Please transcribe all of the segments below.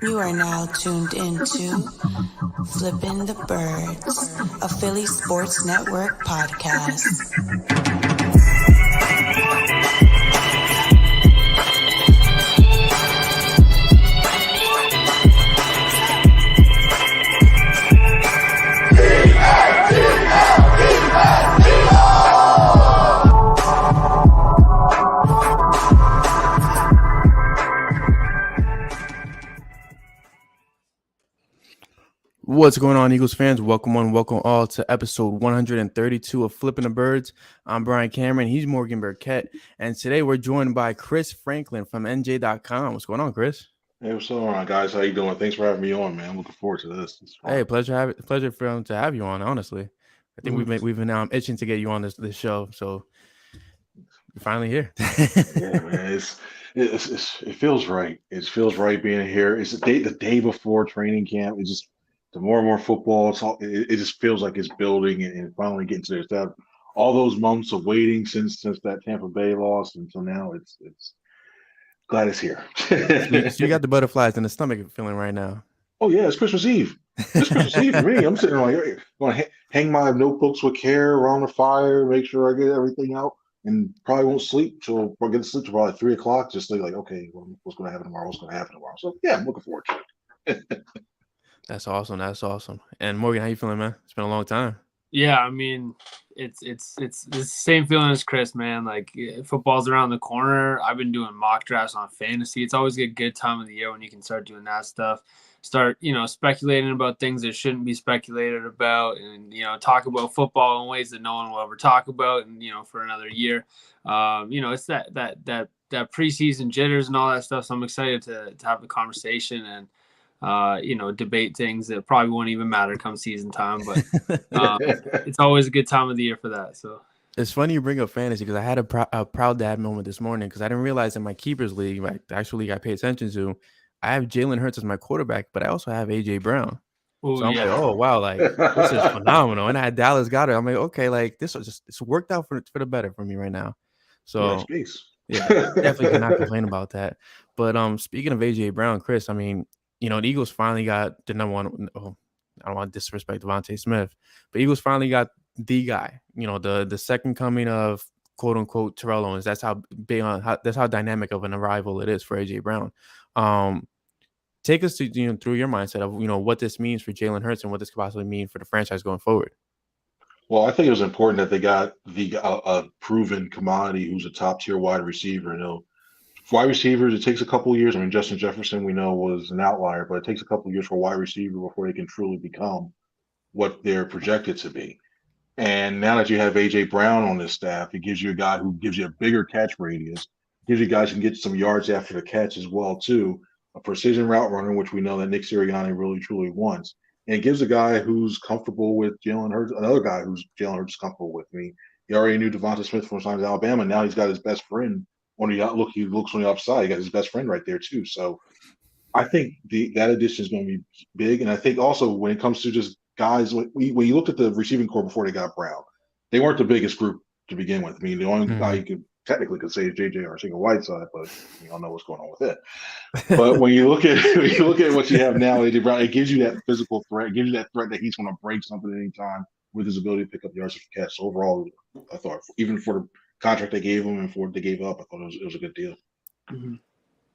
You are now tuned into Flippin the Birds, a Philly Sports Network podcast. What's going on, Eagles fans? Welcome all to episode 132 of Flippin the Birds. I'm Brian Cameron. He's Morgan Burkett. And today we're joined by Chris Franklin from NJ.com. What's going on, Chris? Hey, what's going on, guys? How you doing? Thanks for having me on, man. I'm looking forward to this. Hey, pleasure for him to have you on, honestly. I think we've been itching to get you on this show, so you're finally here. Yeah, man. It feels right. It feels right being here. It's the day before training camp. It's just the more and more football. It just feels like it's building and finally getting to there. All those months of waiting since that Tampa Bay loss until now, it's glad it's here. So you got the butterflies in the stomach feeling right now. Oh yeah, it's Christmas Eve. It's Christmas Eve for me. I'm sitting like, going to hang my notebooks with care around the fire, make sure I get everything out, and probably won't sleep till I get to sleep till probably 3 o'clock. Just like, okay, what's going to happen tomorrow? What's going to happen tomorrow? So yeah, I'm looking forward to it. That's awesome. And Morgan, how you feeling, man? It's been a long time. Yeah, I mean, it's the same feeling as Chris, man. Like, football's around the corner. I've been doing mock drafts on fantasy. It's always a good time of the year when you can start doing that stuff. Start, speculating about things that shouldn't be speculated about, and talk about football in ways that no one will ever talk about, and for another year. It's that preseason jitters and all that stuff. So I'm excited to have the conversation and debate things that probably won't even matter come season time, but it's always a good time of the year for that. So it's funny you bring up fantasy because I had a proud dad moment this morning because I didn't realize in my keepers league, the actual league I pay attention to, I have Jalen Hurts as my quarterback, but I also have AJ Brown. Ooh, so I'm like, oh wow, like this is phenomenal. And I had Dallas Goddard. I'm like, okay, like this was it's worked out for the better for me right now. So yeah, definitely cannot complain about that. But speaking of AJ Brown, Chris, I mean, the Eagles finally got the number one. Oh, I don't want to disrespect Devonta Smith, but Eagles finally got the guy. The second coming of quote unquote Terrell Owens. That's how big that's how dynamic of an arrival it is for AJ Brown. Take us to through your mindset of what this means for Jalen Hurts and what this could possibly mean for the franchise going forward. Well, I think it was important that they got the proven commodity who's a top tier wide receiver. Wide receivers, it takes a couple of years. I mean, Justin Jefferson, we know, was an outlier, but it takes a couple of years for a wide receiver before they can truly become what they're projected to be. And now that you have A.J. Brown on this staff, it gives you a guy who gives you a bigger catch radius, gives you guys who can get some yards after the catch as well, too. A precision route runner, which we know that Nick Sirianni really, truly wants. And it gives a guy who's comfortable with Jalen Hurts, another guy who's Jalen Hurts comfortable with me. He already knew Devonta Smith from times Alabama. Now he's got his best friend. He looks on the upside. He got his best friend right there too. So I think that addition is going to be big. And I think also when it comes to just guys, when you looked at the receiving corps before they got Brown, they weren't the biggest group to begin with. I mean, the only guy you could technically say is JJ Arcega-Whiteside, but you all know what's going on with it. But when you look at what you have now, AJ Brown, it gives you that physical threat. It gives you that threat that he's going to break something at any time with his ability to pick up yards for catch. So overall, I thought even for the contract they gave him and for what they gave up, I thought it was a good deal. Mm-hmm.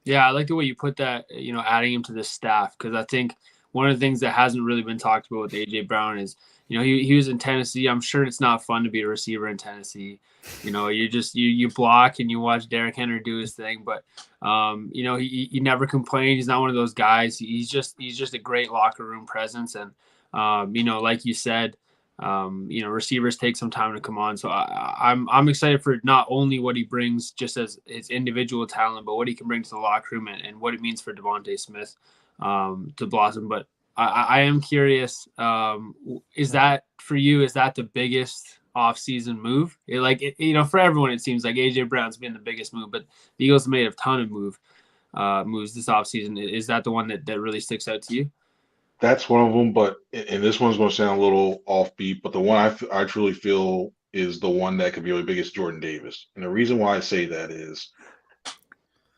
Yeah, I like the way you put that, adding him to the staff, because I think one of the things that hasn't really been talked about with A.J. Brown is, he was in Tennessee. I'm sure it's not fun to be a receiver in Tennessee. You block and you watch Derrick Henry do his thing, but, he never complained. He's not one of those guys. He's just a great locker room presence. And, like you said, receivers take some time to come on. So I'm excited for not only what he brings just as his individual talent, but what he can bring to the locker room and what it means for Devonta Smith to blossom. But I am curious, is that for you, is that the biggest offseason move? For everyone, it seems like AJ Brown's been the biggest move, but the Eagles made a ton of moves this offseason. Is that the one that really sticks out to you? That's one of them, and this one's going to sound a little offbeat, but the one I truly feel is the one that could be really big is Jordan Davis. And the reason why I say that is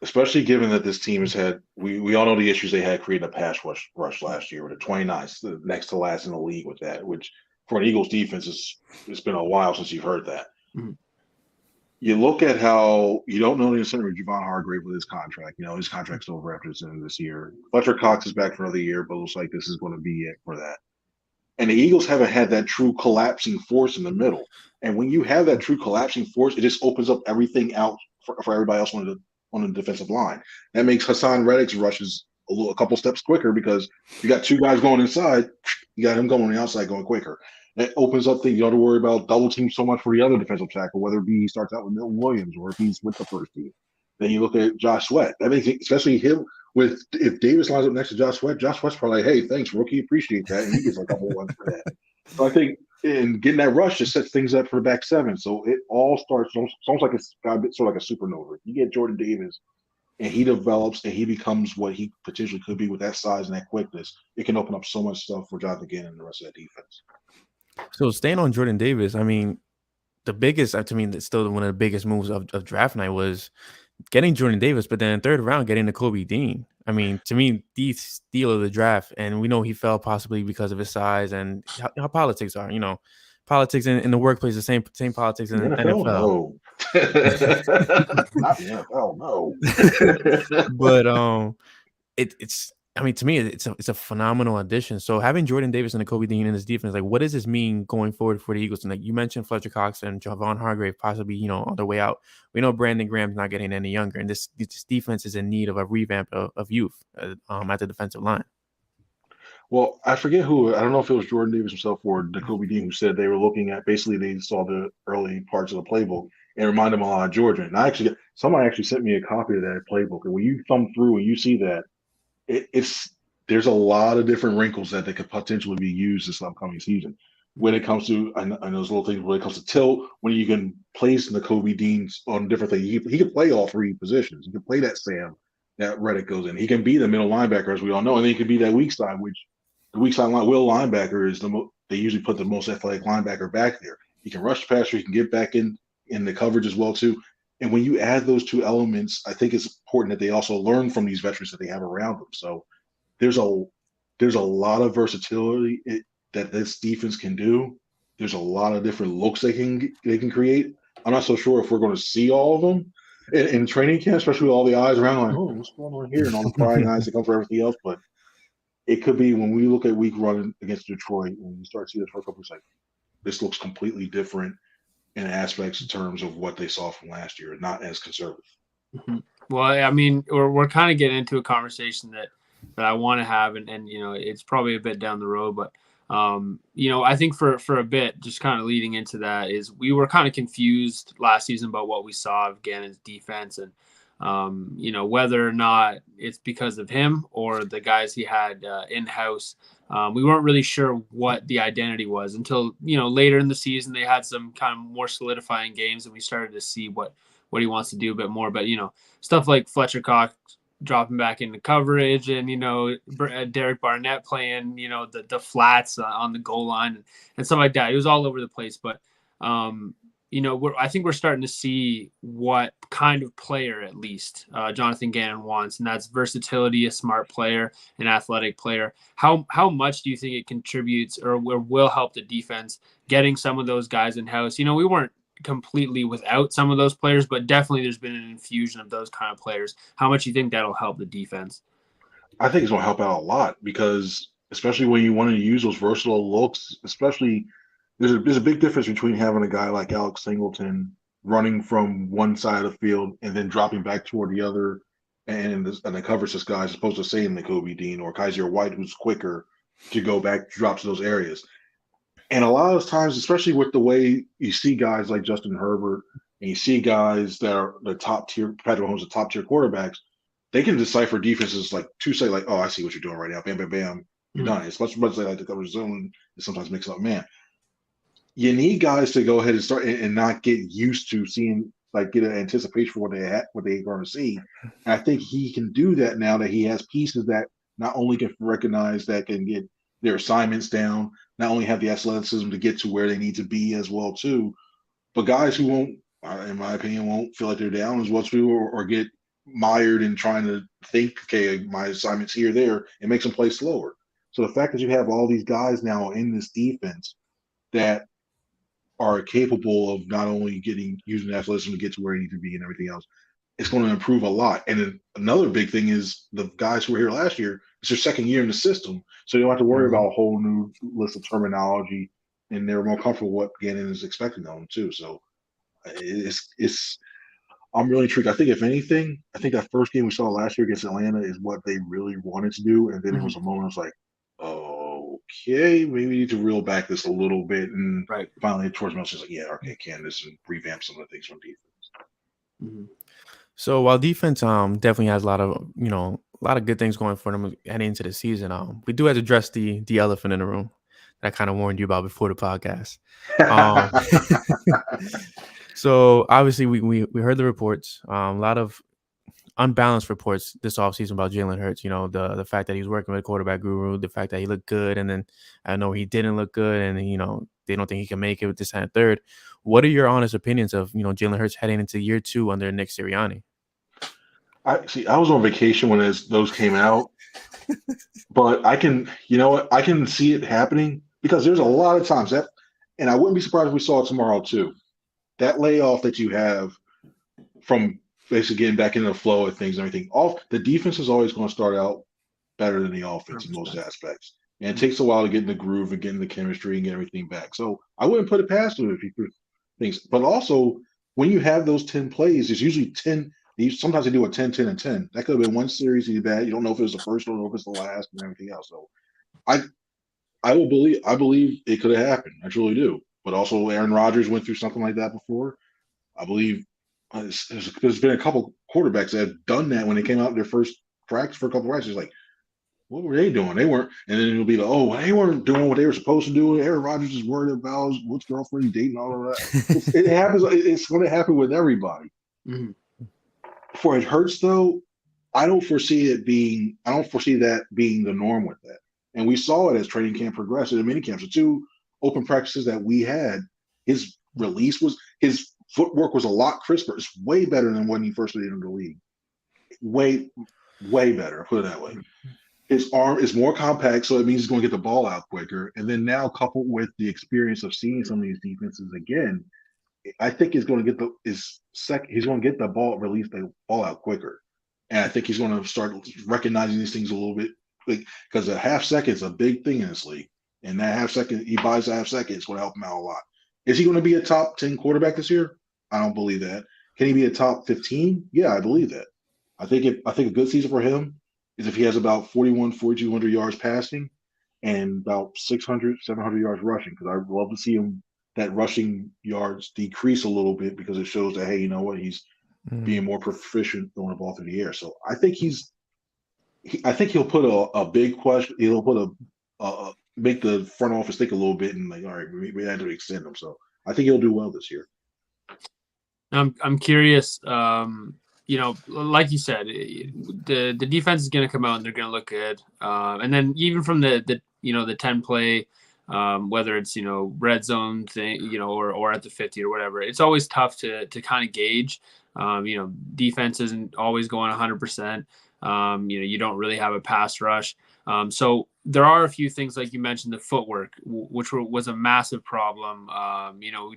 especially given that this team has had, we all know the issues they had creating a pass rush last year with the 29th, the next to last in the league with that, which for an Eagles defense, it's been a while since you've heard that. Mm-hmm. You look at how you don't know the incentive of Javon Hargrave with his contract. His contract's over after the end of this year. Fletcher Cox is back for another year, but it looks like this is going to be it for that. And the Eagles haven't had that true collapsing force in the middle. And when you have that true collapsing force, it just opens up everything out for everybody else on the defensive line. That makes Hassan Reddick's rushes a couple steps quicker because you got two guys going inside, you got him going on the outside going quicker. That opens up things. You don't have to worry about double team so much for the other defensive tackle, whether it be he starts out with Milton Williams or if he's with the first team. Then you look at Josh Sweat. That makes it, especially him if Davis lines up next to Josh Sweat's probably like, hey, thanks, rookie, appreciate that. And he gets like a couple ones for that. So I think in getting that rush just sets things up for the back seven. So it all starts almost like it's got a bit sort of like a supernova. You get Jordan Davis and he develops and he becomes what he potentially could be with that size and that quickness. It can open up so much stuff for Jonathan Gannon and the rest of that defense. So staying on Jordan Davis, I mean, the biggest, to me, it's still one of the biggest moves of draft night was getting Jordan Davis, but then in third round, getting Nakobe Dean. I mean, to me, the steal of the draft, and we know he fell possibly because of his size and how politics are. Politics in the workplace, the same politics in the NFL. No. Not the NFL, no. But it's. I mean, to me, it's a phenomenal addition. So having Jordan Davis and Nakobe Dean in his defense, like, what does this mean going forward for the Eagles? And like you mentioned, Fletcher Cox and Javon Hargrave possibly, on their way out. We know Brandon Graham's not getting any younger, and this defense is in need of a revamp of youth at the defensive line. Well, I forget who. I don't know if it was Jordan Davis himself or Nakobe Dean who said they were looking at. Basically, they saw the early parts of the playbook and reminded them a lot of Georgia. And somebody actually sent me a copy of that playbook. And when you thumb through and you see that. There's a lot of different wrinkles that could potentially be used this upcoming season. When it comes to, I know those little things, when it comes to tilt, when you can place Nakobe Dean on different things, he can play all three positions. He can play that Sam that Reddick goes in. He can be the middle linebacker, as we all know, and then he can be that weak side, which the weak side will linebacker is they usually put the most athletic linebacker back there. He can rush the passer, he can get back in the coverage as well too. And when you add those two elements, I think it's important that they also learn from these veterans that they have around them. So there's a lot of versatility that this defense can do. There's a lot of different looks they can create. I'm not so sure if we're going to see all of them in training camp, especially with all the eyes around, like, oh, what's going on here, and all the prying eyes that come for everything else. But it could be when we look at week one against Detroit, when you start seeing this for a couple of seconds, this looks completely different in aspects in terms of what they saw from last year, not as conservative. Mm-hmm. Well, I mean, we're kind of getting into a conversation that I want to have, and it's probably a bit down the road, but I think for a bit, just kind of leading into that, is we were kind of confused last season about what we saw of Gannon's defense, and whether or not it's because of him or the guys he had in-house. We weren't really sure what the identity was until, later in the season, they had some kind of more solidifying games and we started to see what he wants to do a bit more. But, stuff like Fletcher Cox dropping back into coverage and, Derek Barnett playing, the flats on the goal line and stuff like that. It was all over the place. But, I think we're starting to see what kind of player, at least, Jonathan Gannon wants, and that's versatility, a smart player, an athletic player. How much do you think it contributes or will help the defense getting some of those guys in-house? We weren't completely without some of those players, but definitely there's been an infusion of those kind of players. How much do you think that'll help the defense? I think it's going to help out a lot because especially when you want to use those versatile looks, especially – there's a big difference between having a guy like Alex Singleton running from one side of the field and then dropping back toward the other and the covers this guy as opposed to saying Nakobe Dean or Kaiser White, who's quicker to go back, drop to those areas. And a lot of times, especially with the way you see guys like Justin Herbert and you see guys that are the top tier, Patrick Mahomes, the top tier quarterbacks, they can decipher defenses like to say like, oh, I see what you're doing right now. Bam, bam, bam. You're done. As much as they like to cover zone, it sometimes makes up man. You need guys to go ahead and start and not get used to seeing, like, get an anticipation for what they're going to see. And I think he can do that now that he has pieces that not only can recognize that can get their assignments down, not only have the athleticism to get to where they need to be as well too, but guys who won't, in my opinion, won't feel like they're down as well too, or get mired in trying to think, okay, my assignment's here, there, it makes them play slower. So the fact that you have all these guys now in this defense that are capable of not only using athleticism to get to where you need to be and everything else, it's going to improve a lot. And then another big thing is the guys who were here last year, it's their second year in the system. So you don't have to worry about a whole new list of terminology, and they're more comfortable with what Gannon is expecting of them too. So I'm really intrigued. I think if anything, I think that first game we saw last year against Atlanta is what they really wanted to do. And then it was a moment I was like, okay, maybe we need to reel back this a little bit. And finally towards most, like, yeah, okay, Candace, and revamp some of the things from defense. So while defense definitely has a lot of good things going for them heading into the season, we do have to address the elephant in the room that I kind of warned you about before the podcast. So obviously we heard the reports, a lot of unbalanced reports this offseason about Jalen Hurts. The fact that he's working with a quarterback guru, the fact that he looked good, and then I know he didn't look good, and they don't think he can make it with this and third. What are your honest opinions of Jalen Hurts heading into year 2 under Nick Sirianni? I was on vacation when those came out, but I can see it happening because there's a lot of times that, and I wouldn't be surprised if we saw it tomorrow too. That layoff that you have from basically getting back into the flow of things and everything, the defense is always going to start out better than the offense 100%. In most aspects. And it takes a while to get in the groove and get in the chemistry and get everything back. So I wouldn't put it past him if he could things. But also, when you have those 10 plays, it's usually 10. Sometimes they do a 10, 10, and 10. That could have been one series he's bad. You don't know if it was the first one or if it's the last and everything else. So I believe it could have happened. I truly do. But also, Aaron Rodgers went through something like that before. I believe there's been a couple quarterbacks that have done that when they came out in their first practice for a couple of practices. Like, what were they doing? They weren't. And then it'll be like, they weren't doing what they were supposed to do. Aaron Rodgers is worried about what's girlfriend dating, all of that. It happens. It's going to happen with everybody. Mm-hmm. For it hurts though. I don't foresee that being the norm with that. And we saw it as training camp progressed in mini camps. The 2 open practices that we had, his footwork was a lot crisper. It's way better than when he first entered the league. Way, way better. I'll put it that way. His arm is more compact, so it means he's going to get the ball out quicker. And then now, coupled with the experience of seeing some of these defenses again, I think he's going to get he's going to get the ball, release the ball out quicker. And I think he's going to start recognizing these things a little bit, because a half second is a big thing in this league. And that half second, he buys a half second, it's going to help him out a lot. Is he going to be a top 10 quarterback this year? I don't believe that. Can he be a top 15? Yeah, I believe that. I think a good season for him is if he has about 4,200 yards passing and about 600, 700 yards rushing, because I would love to see him, that rushing yards decrease a little bit, because it shows that, hey, you know what, he's being more proficient throwing the ball through the air. So I think he'll put a big question. He'll put make the front office think a little bit and like, all right, we had to extend him. So I think he'll do well this year. I'm curious. Like you said, the defense is going to come out and they're going to look good. And then even from the 10 play, whether it's red zone thing, or at the 50 or whatever, it's always tough to kind of gauge. Defense isn't always going 100%. You don't really have a pass rush. So there are a few things, like you mentioned, the footwork, which was a massive problem.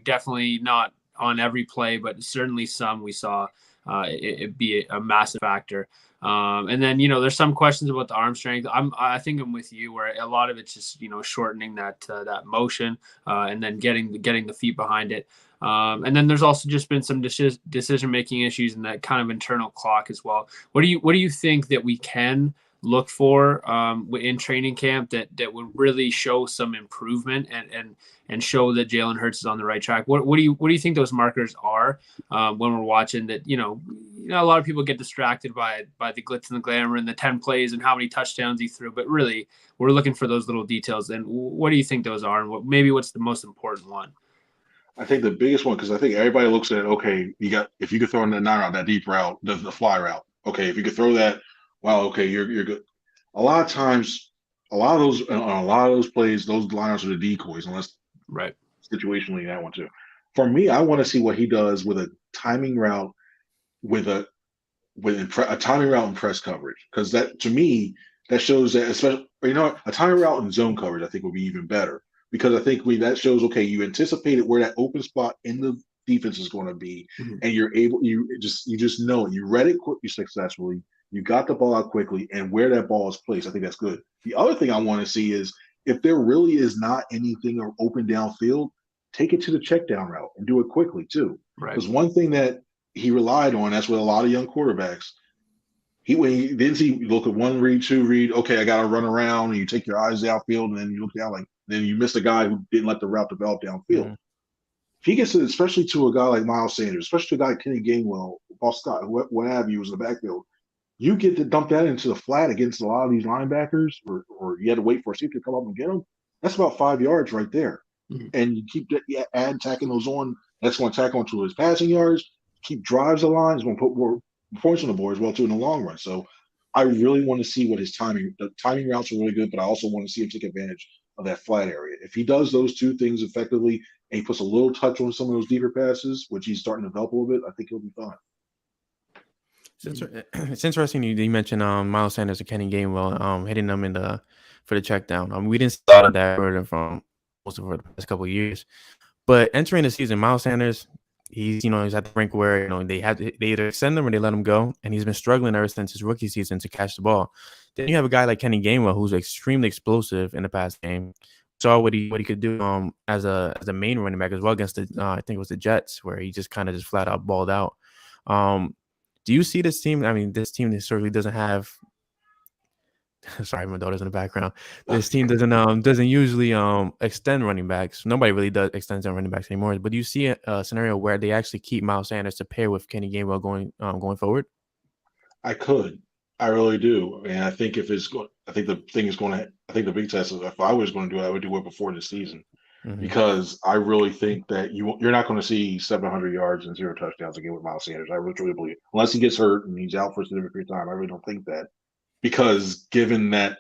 Definitely not on every play, but certainly some we saw it be a massive factor. And then, there's some questions about the arm strength. I think I'm with you, where a lot of it's just, shortening that motion and then getting the feet behind it. And then there's also just been some decision-making issues in that kind of internal clock as well. What do you think that we can look for in training camp that would really show some improvement and show that Jalen Hurts is on the right track? What do you think those markers are when we're watching that? A lot of people get distracted by the glitz and the glamour and the 10 plays and how many touchdowns he threw, but really we're looking for those little details. And what do you think those are, and what's the most important one? I think the biggest one, because I think everybody looks at, okay, if you could throw in that 9 route, that deep route, the fly route, okay, if you could throw that, wow, okay, you're good. A lot of times, on a lot of those plays, those liners are the decoys, unless situationally that one too. For me, I want to see what he does with a timing route, with a with a timing route and press coverage, because that, to me, that shows that, especially, a timing route and zone coverage, I think would be even better, because I think that shows, okay, you anticipated where that open spot in the defense is going to be, and you just know it. You read it quickly, successfully. You got the ball out quickly, and where that ball is placed, I think that's good. The other thing I want to see is if there really is not anything open downfield, take it to the check down route and do it quickly too. Right. Because one thing that he relied on, that's with a lot of young quarterbacks, when he didn't see, look at one read, two read, okay, I got to run around, and you take your eyes downfield, and then you look down, then you miss a guy who didn't let the route develop downfield. If he gets it, especially to a guy like Miles Sanders, especially to a guy like Kenny Gainwell, Paul Scott, what have you, was in the backfield, you get to dump that into the flat against a lot of these linebackers, or you had to wait for a safety to come up and get them. That's about 5 yards right there. And you keep tacking those on. That's going to tack onto his passing yards, keep drives aligned. It's going to put more points on the board as well too in the long run. So I really want to see what his timing. The timing routes are really good, but I also want to see him take advantage of that flat area. If he does those two things effectively, and he puts a little touch on some of those deeper passes, which he's starting to develop a little bit, I think he'll be fine. It's interesting you mentioned Miles Sanders and Kenny Gainwell hitting them for the check down. We didn't see a lot of that from most of the past couple of years, but entering the season, Miles Sanders, he's at the brink where they either extend him or they let him go, and he's been struggling ever since his rookie season to catch the ball. Then you have a guy like Kenny Gainwell who's extremely explosive in the past game. Saw what he could do as a main running back as well against the I think it was the Jets, where he just kind of flat out balled out. Do you see this team? I mean, this team certainly doesn't have. Sorry, my daughter's in the background. This team doesn't usually extend running backs. Nobody really does extend their running backs anymore. But do you see a scenario where they actually keep Miles Sanders to pair with Kenny Gainwell going forward? I really do, and I think if it's going, I think the thing is going to. I think the big test is, if I was going to do it, I would do it before the season, because I really think that you're not going to see 700 yards and 0 touchdowns again with Miles Sanders. I really believe, unless he gets hurt and he's out for a significant period of time. I really don't think that, because given that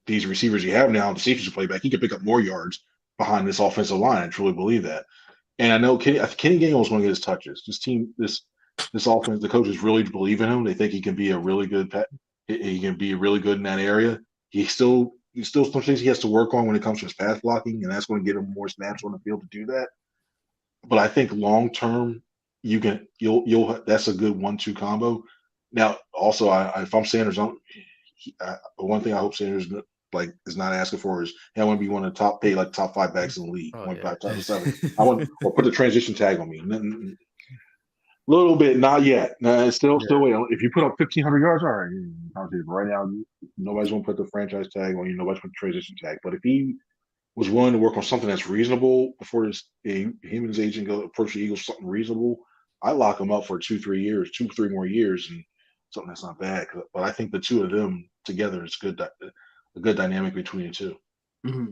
these receivers you have now, the safeties play back, he could pick up more yards behind this offensive line. I truly believe that, and I know Kenny Gainwell is going to get his touches. This offense, the coaches really believe in him. They think he can be a really good pet. He can be really good in that area. He still some things he has to work on when it comes to his pass blocking, and that's going to get him more snaps on the field to do that. But I think long term, you'll that's a good 1-2 combo. Now, also, if I'm Sanders, one thing I hope Sanders is not asking for is, hey, I want to be one of the top 5 backs in the league, top 7. I want or put the transition tag on me. Little bit, not yet. Still wait. If you put up 1,500 yards, all right. Right now, nobody's going to put the franchise tag on you. Nobody's going to transition tag. But if he was willing to work on something that's reasonable before him and his agent go approach the Eagles, something reasonable, I lock him up for 2-3 more years, and something that's not bad. But I think the two of them together is a good dynamic between the two. Mm-hmm.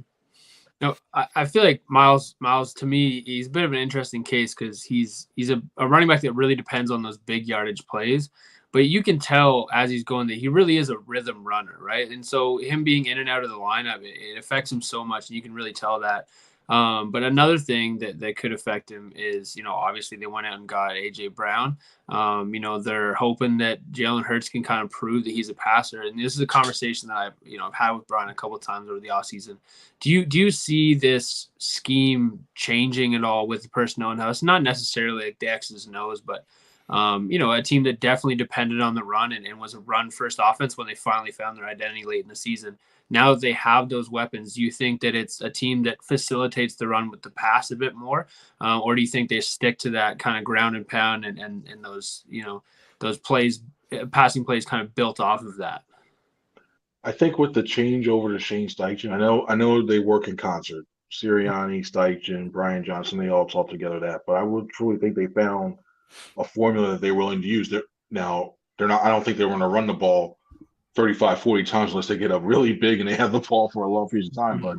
No, I feel like Miles to me, he's a bit of an interesting case, because he's a running back that really depends on those big yardage plays, but you can tell as he's going that he really is a rhythm runner, right? And so him being in and out of the lineup, it affects him so much, and you can really tell that. But another thing that could affect him is, obviously they went out and got AJ Brown. They're hoping that Jalen Hurts can kind of prove that he's a passer. And this is a conversation that I've had with Bryan a couple of times over the offseason. Do you see this scheme changing at all with the personnel in-house? Not necessarily like the X's and O's, but a team that definitely depended on the run and was a run-first offense when they finally found their identity late in the season. Now that they have those weapons, do you think that it's a team that facilitates the run with the pass a bit more? Or do you think they stick to that kind of ground and pound and those, those plays, passing plays kind of built off of that? I think with the change over to Shane Steichen, I know they work in concert. Sirianni, Steichen, Brian Johnson, they all talk together that, but I would truly think they found a formula that they're willing to use. I don't think they're going to run the ball 35, 40 times unless they get up really big and they have the ball for a long period of time. But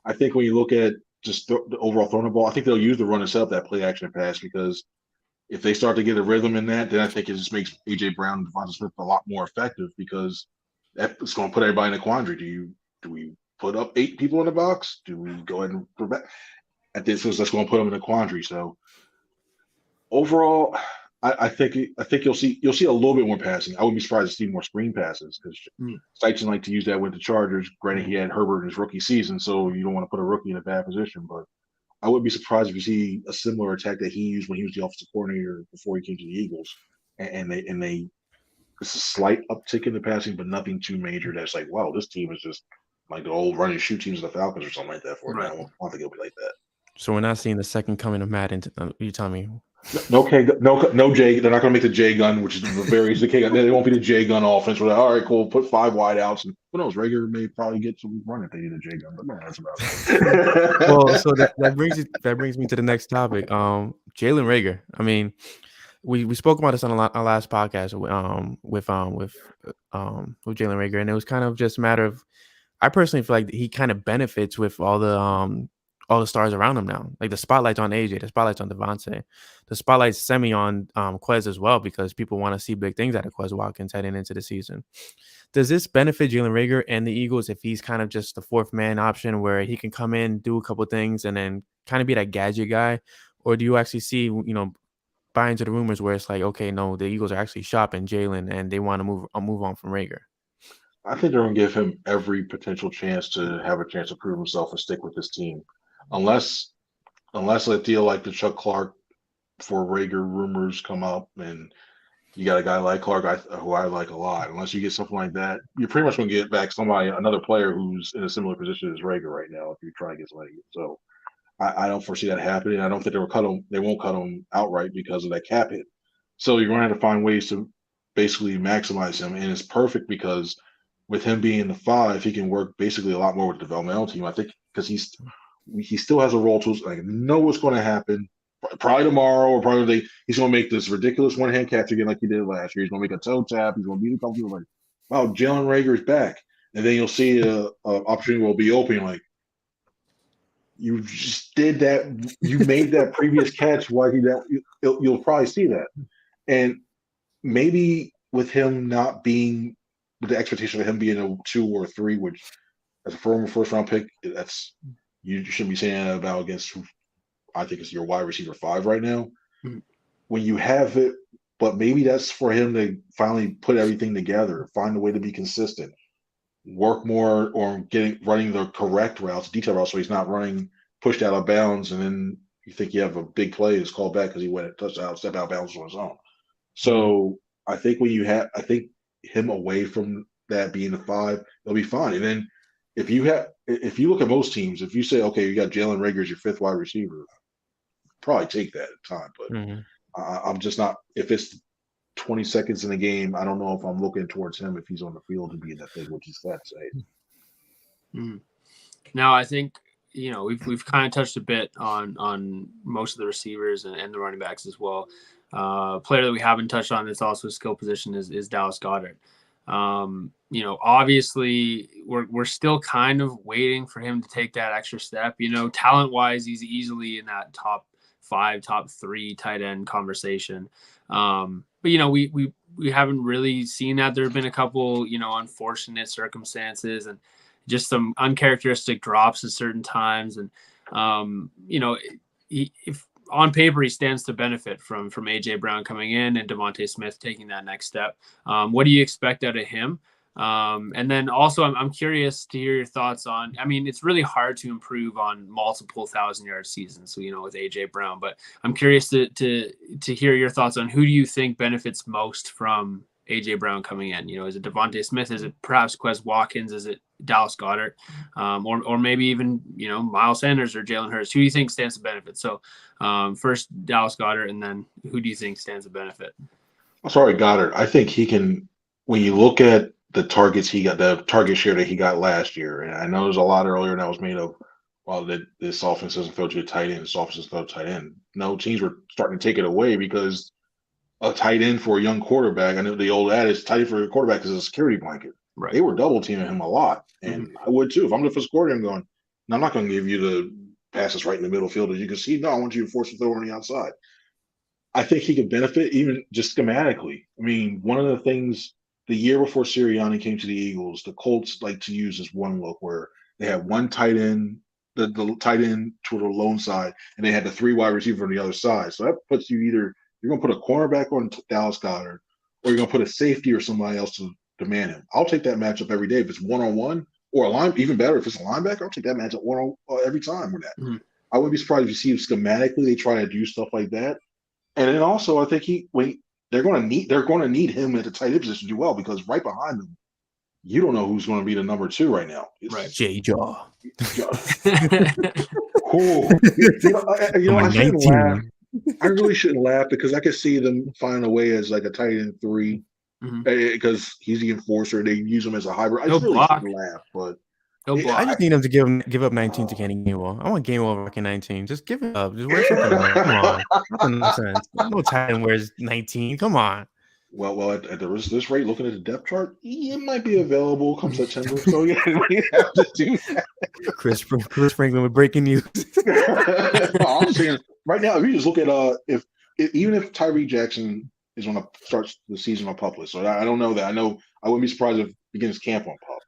I think when you look at just the overall throwing the ball, I think they'll use the run and set up that play action pass, because if they start to get a rhythm in that, then I think it just makes AJ Brown and Devonta Smith a lot more effective, because that's going to put everybody in a quandary. Do we put up 8 people in the box? Do we go ahead and prevent? That's going to put them in a quandary. So overall, I think you'll see a little bit more passing. I wouldn't be surprised to see more screen passes because Steichen liked to use that with the Chargers. Granted, he had Herbert in his rookie season, so you don't want to put a rookie in a bad position. But I would be surprised if you see a similar attack that he used when he was the offensive coordinator before he came to the Eagles. And they it's a slight uptick in the passing, but nothing too major that's like, wow, this team is just like the old run and shoot teams of the Falcons or something like that for it. Right. I don't think it'll be like that. So we're not seeing the second coming of Madden. You tell me. No J. They're not going to make the J gun, which is the various the K gun. They won't be the J gun offense. We're like, all right, cool. Put 5 wide outs, and who knows? Rager may probably get some run if they need a J gun. But man, that's about it. Well, so that brings me to the next topic. Jalen Rager. I mean, we spoke about this on our last podcast with Jalen Rager, and it was kind of just a matter of. I personally feel like he kind of benefits with all the stars around him now. Like the spotlight's on AJ, the spotlight's on Devonta, the spotlight's semi on Quez as well, because people want to see big things out of Quez Watkins heading into the season. Does this benefit Jalen Rager and the Eagles if he's kind of just the fourth man option where he can come in, do a couple things, and then kind of be that gadget guy? Or do you actually see, buy into the rumors where it's like, okay, no, the Eagles are actually shopping Jalen and they want to move on from Rager? I think they're going to give him every potential chance to have a chance to prove himself and stick with this team. Unless a deal like the Chuck Clark for Rager rumors come up and you got a guy like Clark who I like a lot. Unless you get something like that, you're pretty much going to get back another player who's in a similar position as Rager right now if you try to get somebody. So I don't foresee that happening. I don't think they won't cut him outright because of that cap hit. So you're going to have to find ways to basically maximize him. And it's perfect because with him being the 5, he can work basically a lot more with the developmental team. I think because he still has a role to know what's going to happen. Probably tomorrow or probably he's going to make this ridiculous one-hand catch again like he did last year. He's going to make a toe tap. He's going to beat a couple people like, wow, Jalen Rager is back. And then you'll see an opportunity will be open like, you just did that. You made that previous catch. Why did that? You'll probably see that. And maybe with him not being – with the expectation of him being a 2 or 3, which as a former first-round pick, that's – you shouldn't be saying that about against, I think it's your wide receiver 5 right now. Mm-hmm. When you have it, but maybe that's for him to finally put everything together, find a way to be consistent, work more on running the correct routes, detail routes, so he's not running pushed out of bounds, and then you think you have a big play that's called back because he went touchdown, step out of bounds on his own. So I think him away from that being the 5, it'll be fine. And then if you look at most teams, if you say, okay, you got Jalen Rager as your 5th wide receiver, probably take that at the time. But I'm just not. If it's 20 seconds in the game, I don't know if I'm looking towards him if he's on the field to be in that thing, which is sad to say. Now, I think we've kind of touched a bit on most of the receivers and the running backs as well. Player that we haven't touched on that's also a skill position is Dallas Goddard. Obviously we're still kind of waiting for him to take that extra step. Talent wise, he's easily in that top 5, top 3 tight end conversation. But we haven't really seen that. There have been a couple, unfortunate circumstances and just some uncharacteristic drops at certain times. And, if on paper, he stands to benefit from AJ Brown coming in and Devonta Smith taking that next step. What do you expect out of him? And then also I'm curious to hear your thoughts on, it's really hard to improve on multiple 1,000-yard seasons. So, with AJ Brown, but I'm curious to hear your thoughts on who do you think benefits most from AJ Brown coming in? Is it Devonta Smith? Is it perhaps Quez Watkins? Is it Dallas Goddard? Or maybe even, Miles Sanders or Jalen Hurts? Who do you think stands to benefit? So first Dallas Goddard, and then who do you think stands to benefit? Sorry, Goddard. I think he can, when you look at the targets he got, the target share that he got last year, and I know there's a lot earlier that was made of, well, that this offense doesn't throw to a tight end, this offense doesn't throw to tight end. No, teams were starting to take it away because a tight end for a young quarterback, I know the old adage, tight end for a quarterback is a security blanket. Right. They were double teaming him a lot, and I would too. If I'm the first quarterback, I'm going, no, I'm not going to give you the passes right in the middle field as you can see. No, I want you to force the throw on the outside. I think he could benefit even just schematically. One of the things the year before Sirianni came to the Eagles, the Colts like to use this one look where they had one tight end, the tight end to the lone side, and they had the 3 wide receiver on the other side. So that puts you either you're going to put a cornerback on Dallas Goddard, or you're going to put a safety or somebody else to man him. I'll take that matchup every day if it's one-on-one, or a line. Even better if it's a linebacker. I'll take that matchup every time with that. Mm-hmm. I wouldn't be surprised if you see schematically they try to do stuff like that. And then also, I think they're going to need him at the tight end position to do well, because right behind him, you don't know who's going to be the number 2 right now. Right, J-Jaw. Cool. I shouldn't laugh. I really shouldn't laugh, because I could see them finding a way as like a tight end 3, because he's the enforcer. They use him as a hybrid. I just really shouldn't laugh, but I just need him to give up 19 to Kenny Gainwell. I want Gainwell rocking 19. Just give it up. Just wear something else. Come on. Nothing nonsense. No tight end wears 19. Come on. Well, at this rate, looking at the depth chart, it might be available come September. So yeah, we have to do that. Chris Franklin with breaking news. I'm saying right now, if you just look at even if Tyree Jackson is going to start the season on PUP list, so I don't know that. I wouldn't be surprised if he begins camp on PUP.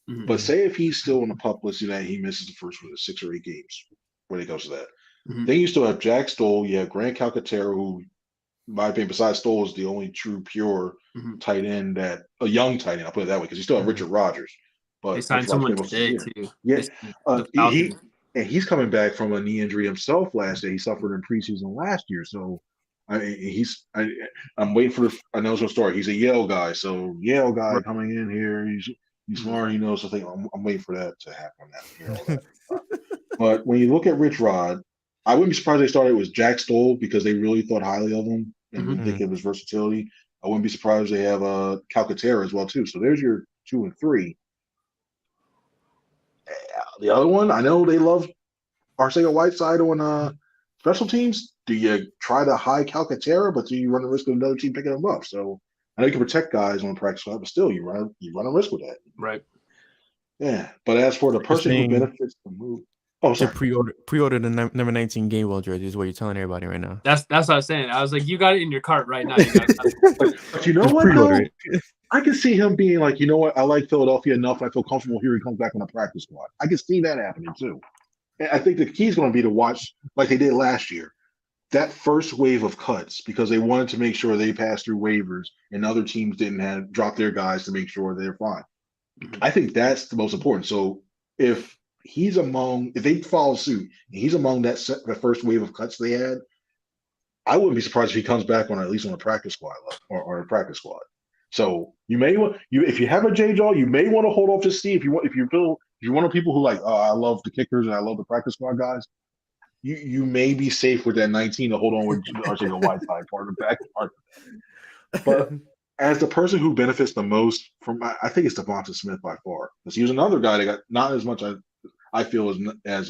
Mm-hmm. But say if he's still on the PUP list, he misses the first 6 or 8 games when it goes to that. Mm-hmm. Then you still have Jack Stoll. You have Grant Calcaterra, who, in my opinion, besides Stoll, is the only true pure tight end a young tight end. I'll put it that way, because you still have Richard Rodgers. But they signed someone today too. Yes, he's coming back from a knee injury himself last year. He suffered in preseason last year, so I'm waiting for I know it's gonna start. He's a Yale guy, so Yale guy coming in here. He's smart. He knows something. I'm waiting for that to happen. But when you look at Rich Rod, I wouldn't be surprised they started with Jack Stoll, because they really thought highly of him and think of his versatility. I wouldn't be surprised they have Calcaterra as well too. So there's your 2 and 3. The other one, I know they love Arcega-Whiteside on special teams. Do you try to high Calcaterra, but do you run the risk of another team picking him up? So I know you can protect guys on the practice squad, but still, you run a risk with that. Right. Yeah, but as for the person who benefits the move, pre-order the number 19 Gainwell jersey is what you're telling everybody right now. That's what I was saying. I was like, you got it in your cart right now. But you know what, though? I can see him being like, you know what? I like Philadelphia enough. I feel comfortable here. He comes back on the practice squad. I can see that happening too. And I think the key is going to be to watch, like they did last year, that first wave of cuts, because they wanted to make sure they passed through waivers and other teams didn't drop their guys to make sure they're fine. Mm-hmm. I think that's the most important. So if they follow suit and he's among the first wave of cuts they had, I wouldn't be surprised if he comes back at least on the practice squad or a practice squad. So you may if you have a J-Jaw, you may want to hold off to see if you're one of people who like, oh, I love the kickers and I love the practice squad guys. You may be safe with that 19 to hold on with Arcega-Whiteside part of the back part. But as the person who benefits the most from, I think it's Devonta Smith by far, because he was another guy that got not as much I feel as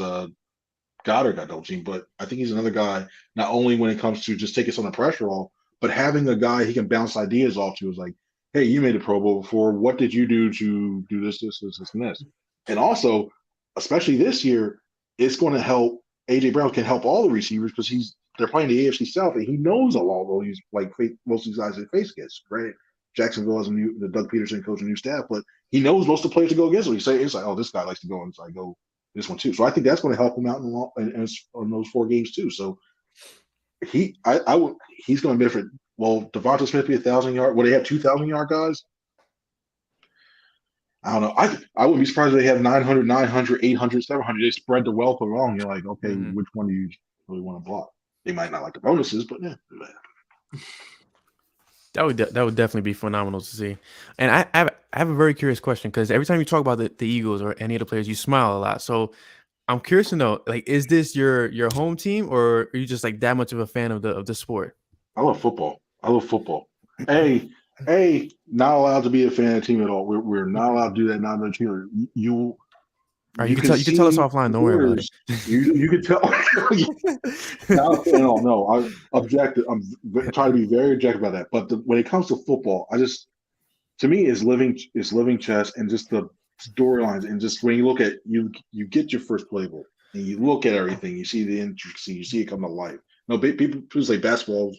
Goddard got double team, but I think he's another guy not only when it comes to just taking some of the pressure off, but having a guy he can bounce ideas off to is like, hey, you made a Pro Bowl before. What did you do to do this, and this? And also, especially this year, it's going to help. A.J. Brown can help all the receivers because they're playing the AFC South, and he knows a lot of these most of these guys that face against. Right? Jacksonville has the Doug Peterson coach, a new staff, but he knows most of the players to go against him. It's like, oh, this guy likes to go inside, go this one too. So I think that's going to help him out in those 4 games too. So he's going to benefit. Will Devonta Smith be 1,000-yard? Will they have 2,000-yard guys? I don't know. I wouldn't be surprised if they have 900, 800, 700. They spread the wealth along. You're like, okay, which one do you really want to block? They might not like the bonuses, but yeah. That would definitely be phenomenal to see. And I have a very curious question, because every time you talk about the Eagles or any of the players, you smile a lot. So I'm curious to know, like, is this your home team, or are you just like that much of a fan of the sport? I love football. Hey, not allowed to be a fan of the team at all. We're not allowed to do that. Not cheerleader. You can tell us offline. Don't worry about it. You can tell. No, I'm objective. I'm trying to be very objective about that. But when it comes to football, to me, it's living chess, and just the storylines, and just when you look at you get your first playbook and you look at everything, you see the intricacy, you see it come to life. No, people say basketball.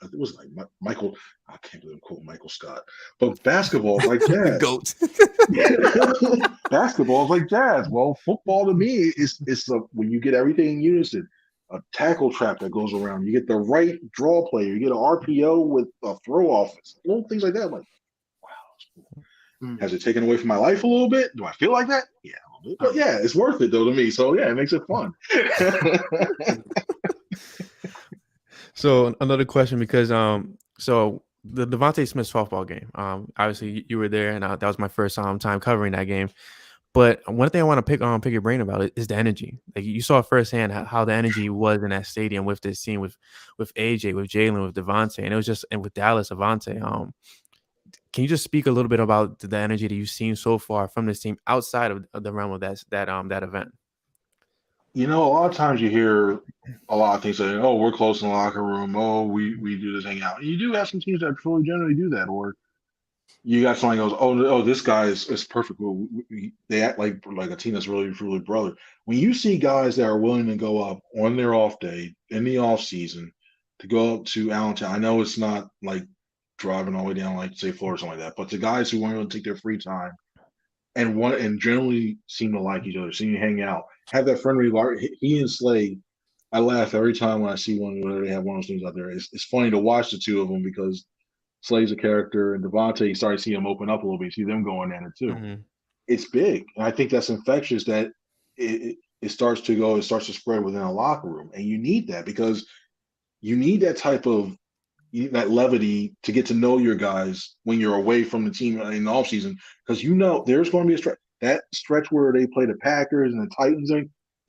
It was like Michael. I can't believe I'm quoting Michael Scott. But basketball is like jazz. Goat. Basketball is like jazz. Well, football to me is when you get everything in unison. a tackle trap that goes around. You get the right draw player. You get an RPO with a throw offense. Little things like that. I'm like, wow. Has it taken away from my life a little bit? Do I feel like that? Yeah, a little bit. But yeah, it's worth it though to me. So yeah, it makes it fun. So another question, because so the Devonta Smith softball game, obviously you were there, and that was my first time covering that game. But one thing I want to pick your brain about is the energy. Like, you saw firsthand how the energy was in that stadium with this team, with AJ, with Jalen, with Devonta, and it was just, and with Dallas, Avante. Can you just speak a little bit about the energy that you've seen so far from this team outside of the realm of that event? You know, a lot of times you hear a lot of things saying, "Oh, we're close in the locker room. Oh, we do this hang out." You do have some teams that truly generally do that, or you got somebody goes, "Oh, this guy is perfect." They act like a team that's really truly brother. When you see guys that are willing to go up on their off day in the off season to go up to Allentown, I know it's not like driving all the way down, like say Florida or something like that, but the guys who want to take their free time and generally seem to like each other, seem to hang out, have that friendly. He and Slade, I laugh every time when I see one where they have one of those things out there. It's funny to watch the two of them because Slade's a character, and Devonta, you start to see him open up a little bit, see them going in it too. Mm-hmm. It's big, and I think that's infectious. That it starts to go, it starts to spread within a locker room, and you need that because you need that type of that levity to get to know your guys when you're away from the team in the offseason, because you know there's going to be a stretch. That stretch where they play the Packers and the Titans,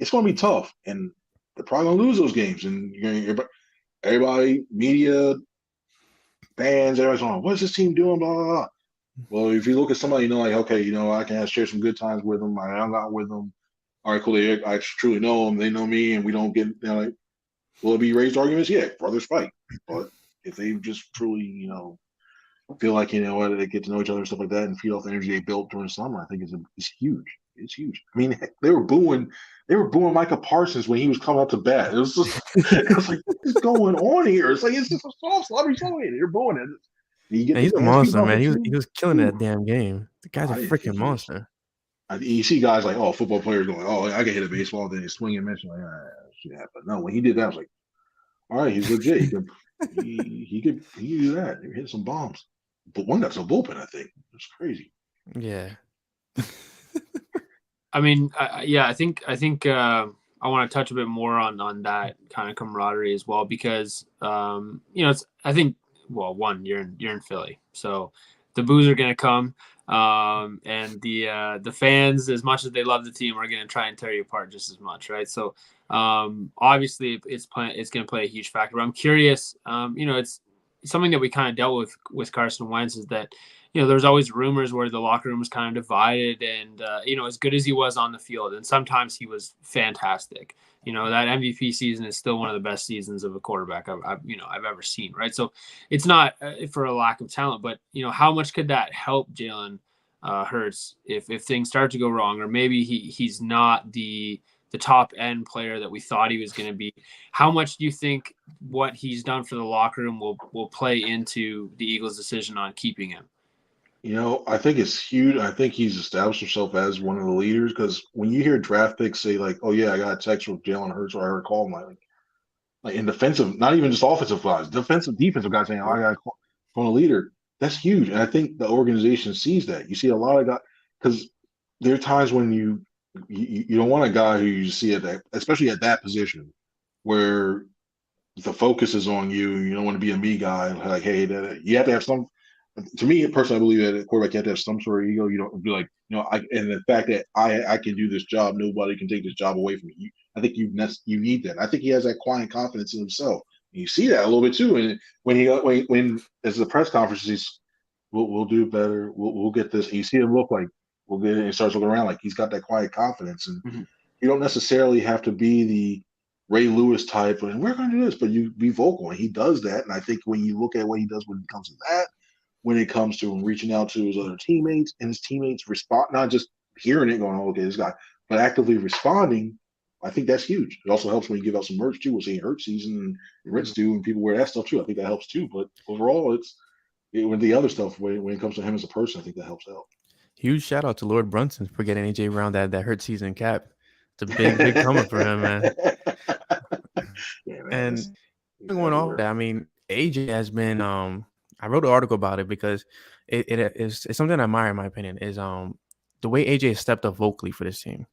it's going to be tough, and they're probably going to lose those games. And everybody, media, fans, everybody's going, "What's this team doing?" Blah, blah, blah. Well, if you look at somebody, you know, like, okay, you know, I can share some good times with them. I hung out with them. All right, cool. I truly know them. They know me, and we don't get, you know, like, will it be raised arguments? Yeah, brothers fight. But if they just truly, you know, feel like, you know what, they get to know each other and stuff like that and feed off the energy they built during the summer, I think it's huge. It's huge. I mean, they were booing Micah Parsons when he was coming up to bat. It was like, what is going on here? It's like, it's just a soft, slobbery song. They're booing it. He's a monster, man. He was killing that damn game. The guy's a freaking monster. You see guys like, oh, football players going, oh, I can hit a baseball, then he's swinging and missing. Like, shit happened. No, when he did that, I was like, all right, he's legit. He could do that. He hit some bombs. But one that's a bullpen, I think. It's crazy. Yeah. I mean, I think I want to touch a bit more on that kind of camaraderie as well, because you know, I think, well, one, you're in Philly, so the boos are going to come, and the fans, as much as they love the team, are going to try and tear you apart just as much, right? So obviously it's going to play a huge factor. But I'm curious, you know, it's something that we kind of dealt with Carson Wentz, is that, you know, there's always rumors where the locker room was kind of divided, and you know, as good as he was on the field, and sometimes he was fantastic. You know, that MVP season is still one of the best seasons of a quarterback I've ever seen, right? So it's not for a lack of talent, but, you know, how much could that help Jalen Hurts if things start to go wrong, or maybe he's not the top end player that we thought he was going to be? How much do you think what he's done for the locker room will play into the Eagles' decision on keeping him? You know, I think it's huge. I think he's established himself as one of the leaders, because when you hear draft picks say, like, oh, yeah, I got a text from Jalen Hurts, or I recall him, like in defensive, not even just offensive guys, defensive guys saying, oh, I got a call from a leader. That's huge. And I think the organization sees that. You see a lot of guys, because there are times when you don't want a guy who you see at that, especially at that position, where the focus is on you. You don't want to be a me guy. Like, hey, you have to have some. To me, personally, I believe that a quarterback have to have some sort of ego. You don't be like, you know, and the fact that I can do this job, nobody can take this job away from me. I think you need that. I think he has that quiet confidence in himself. And you see that a little bit too. And when as the press conferences, we'll do better. We'll get this. And you see him look like we'll get it. And he starts looking around like he's got that quiet confidence. And you don't necessarily have to be the Ray Lewis type, and we're going to do this, but you be vocal. And he does that. And I think when you look at what he does when it comes to that, when it comes to him reaching out to his other teammates, and his teammates respond, not just hearing it going, oh, okay, this guy, but actively responding, I think that's huge. It also helps when you give out some merch too. We'll say Hurt season and Ritz do, and people wear that stuff too. I think that helps too. But overall, with the other stuff, when it comes to him as a person, I think that helps out. Huge shout out to Lord Brunson for getting AJ Brown that Hurt season cap. It's a big come up for him, man. And going on, I mean, AJ has been. I wrote an article about it because it's something I admire, in my opinion, is the way AJ has stepped up vocally for this team.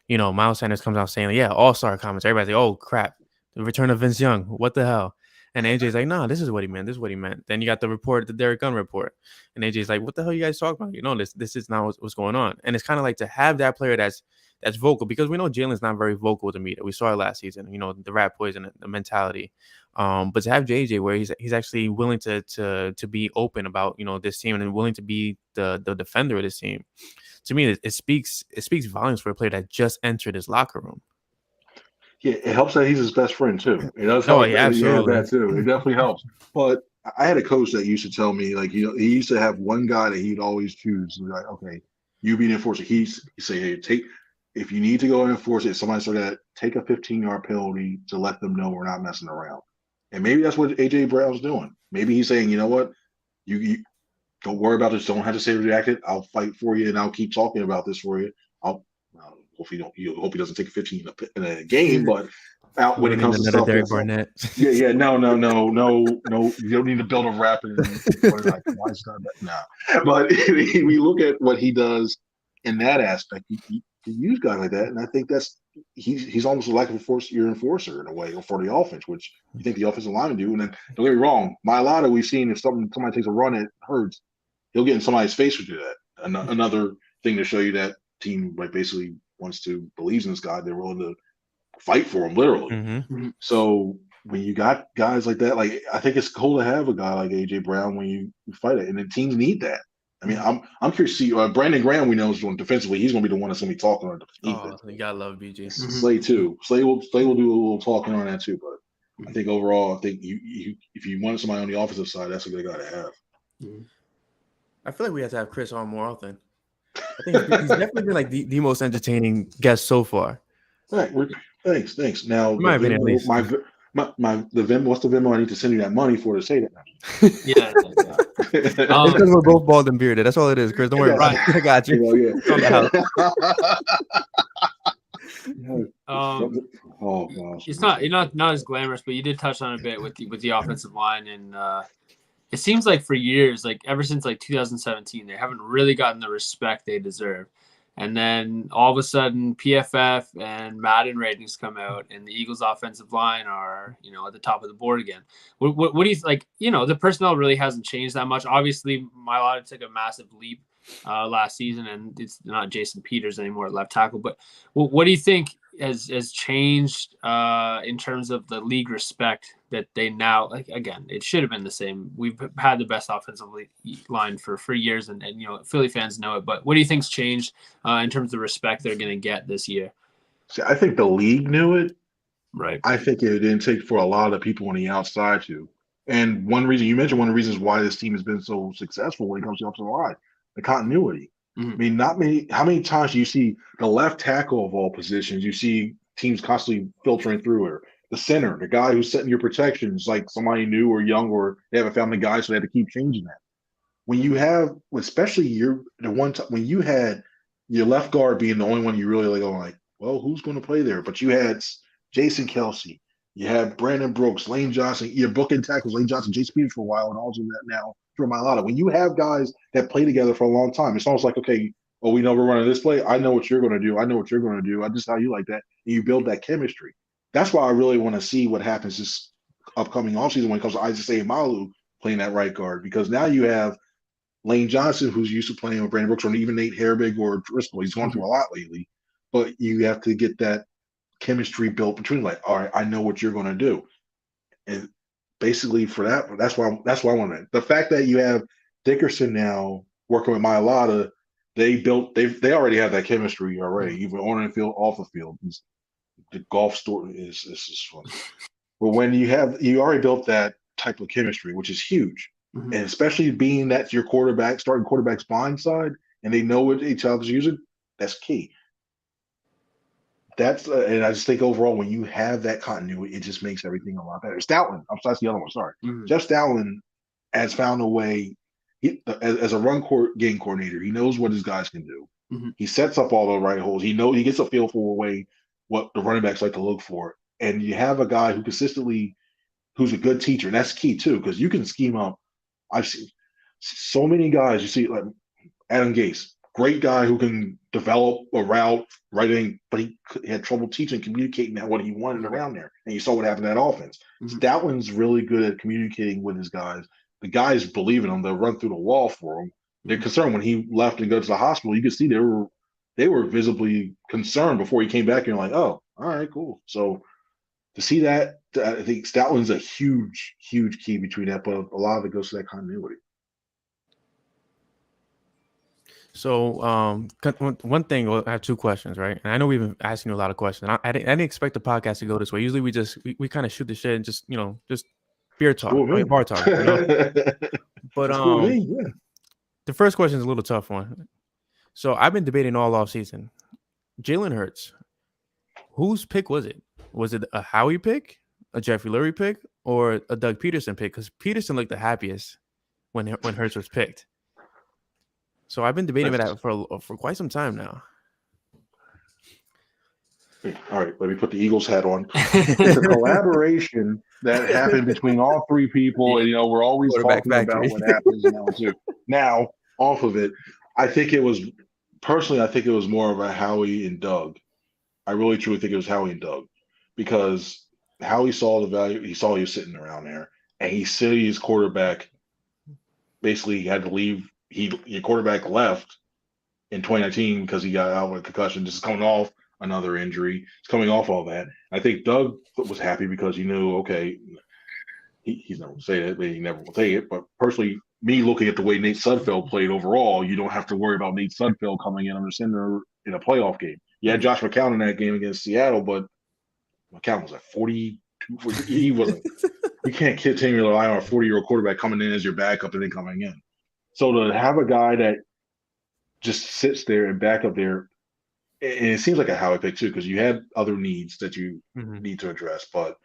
You know, Miles Sanders comes out saying, "Yeah, all-star comments." Everybody's like, "Oh crap, the return of Vince Young. What the hell?" And AJ's like, "No, this is what he meant. This is what he meant." Then you got the report, the Derek Gunn report, and AJ's like, "What the hell you guys talking about? You know, this is not what's going on." And it's kind of like to have that player that's vocal, because we know Jalen's not very vocal with the media. We saw it last season. You know, the rat poison, the mentality. But to have JJ where he's actually willing to be open about, you know, this team and willing to be the defender of this team. To me, it speaks volumes for a player that just entered his locker room. Yeah, it helps that he's his best friend too. It does help. Yeah, absolutely. That too. It definitely helps. But I had a coach that used to tell me, like, you know, he used to have one guy that he'd always choose. Like, okay, you be the enforcer. He'd say, hey, if you need to go and enforce it, somebody said that, take a 15-yard penalty to let them know we're not messing around. And maybe that's what AJ Brown's doing. Maybe he's saying, you know what, you don't worry about this. Don't have to say reacted. I'll fight for you, and I'll keep talking about this for you. Hope he doesn't take a 15 in a game, but out when it comes to stuff. Derek Barnett. No. You don't need to build a rap and like, why is that? Nah. But we look at what he does in that aspect. He use guys like that, and I think that's he's almost like your enforcer in a way for the offense, which you think the offensive lineman do. And then don't get me wrong, Milo, we've seen if somebody takes a run at Hurts, he'll get in somebody's face to do that. Another thing to show you that team like basically believes in this guy. They're willing to fight for him, literally. Mm-hmm. So when you got guys like that, like I think it's cool to have a guy like AJ Brown when you fight it, and the teams need that. I mean, I'm curious to see Brandon Graham. We know is doing defensively. He's going to be the one that's going to be talking on defense. You gotta love BG. Slay too. Slay will do a little talking on that too. But I think overall, if you want somebody on the offensive side, that's a good guy to have. Mm-hmm. I feel like we have to have Chris on more often. I think he's definitely been like the most entertaining guest so far. Right. Thanks. Now, in my opinion, at least. The Venmo, what's the Venmo I need to send you that money for to say that? Yeah. It's because we're both bald and bearded. That's all it is, Chris. Don't worry about it. I got you. Oh gosh. It's not as glamorous, but you did touch on a bit with the offensive line, and it seems like for years, like ever since like 2017, they haven't really gotten the respect they deserve. And then all of a sudden, PFF and Madden ratings come out, and the Eagles' offensive line are, you know, at the top of the board again. What do you like? You know, the personnel really hasn't changed that much. Obviously, Milo took a massive leap last season, and it's not Jason Peters anymore at left tackle. But what do you think has changed in terms of the league respect that they now, like, again, it should have been the same. We've had the best offensive line for years, and you know, Philly fans know it. But what do you think's changed in terms of the respect they're going to get this year? See, I think the league knew it. Right. I think it didn't take for a lot of the people on the outside to. And one of the reasons why this team has been so successful when it comes to the offensive line, the continuity. Mm-hmm. I mean, how many times do you see the left tackle of all positions, you see teams constantly filtering through it? The center, the guy who's setting your protections, like somebody new or young, or they haven't found the guy, so they had to keep changing that. When you have, especially when you had your left guard being the only one you really like, well, who's going to play there? But you had Jason Kelsey, you had Brandon Brooks, Lane Johnson, you're booking tackles, Lane Johnson, Jason Peters for a while, and also that now for Milo. When you have guys that play together for a long time, it's almost like, okay, well, we know we're running this play. I know what you're going to do. I know what you're going to do. I just how you like that. And you build that chemistry. That's why I really want to see what happens this upcoming offseason when it comes to Isaiah Malu playing that right guard, because now you have Lane Johnson, who's used to playing with Brandon Brooks, or even Nate Herbig or Driscoll. He's gone through a lot lately, but you have to get that chemistry built between, like, all right, I know what you're going to do. And basically for that's why I want to. The fact that you have Dickerson now working with Mailata, they already have that chemistry already, even on the field, off the field. The golf story is funny. But when you already built that type of chemistry, which is huge, and especially being that's your starting quarterback's blind side, and they know what each other's using, that's key. And I just think overall, when you have that continuity, it just makes everything a lot better. Stoutland, that's the other one. Sorry, Jeff Stoutland has found a way. As a run game coordinator, he knows what his guys can do. He sets up all the right holes. He gets a feel for a way what the running backs like to look for. and you have a guy who consistently, who's a good teacher, and that's key too, because you can scheme up. I've seen so many guys. You see, like Adam Gase, great guy who can develop a route, writing, but he had trouble teaching, communicating that what he wanted around there. And you saw what happened in that offense. Stoutland's really good at communicating with his guys. The guys believe in him. They'll run through the wall for him. They're concerned when he left and go to the hospital. You could see they were visibly concerned before he came back. And you're like, oh, all right, cool. So to see that, I think Stoutland's a huge, huge key between that, but a lot of it goes to that continuity. So, one thing, I have two questions, right? And I know we've been asking you a lot of questions. I didn't expect the podcast to go this way. Usually we kind of shoot the shit and just beer talk, right? Bar talk. But the first question is a little tough one. So I've been debating all offseason. Jalen Hurts, whose pick was it? Was it a Howie pick, a Jeffrey Lurie pick, or a Doug Peterson pick? Because Peterson looked the happiest when Hurts was picked. So I've been debating that for quite some time now. All right, let me put the Eagles hat on. It's a collaboration that happened between all three people, and we're always talking about what happens now too. Now, off of it, I think it was more of a Howie and Doug. I really truly think it was Howie and Doug, because Howie saw the value. He saw he was sitting around there, and he said his quarterback basically had to leave. Your quarterback left in 2019 because he got out with a concussion. This is coming off another injury. It's coming off all that. I think Doug was happy because he knew, okay, he's never going to say it, but he never will say it. But personally, me looking at the way Nate Sudfeld played overall, you don't have to worry about Nate Sudfeld coming in under center in a playoff game. You had Josh McCown in that game against Seattle, but McCown was at 42. He wasn't. You can't continue to rely on a 40-year-old quarterback coming in as your backup and then coming in. So to have a guy that just sits there and back up there, and it seems like a Howie pick too, because you had other needs that you need to address, but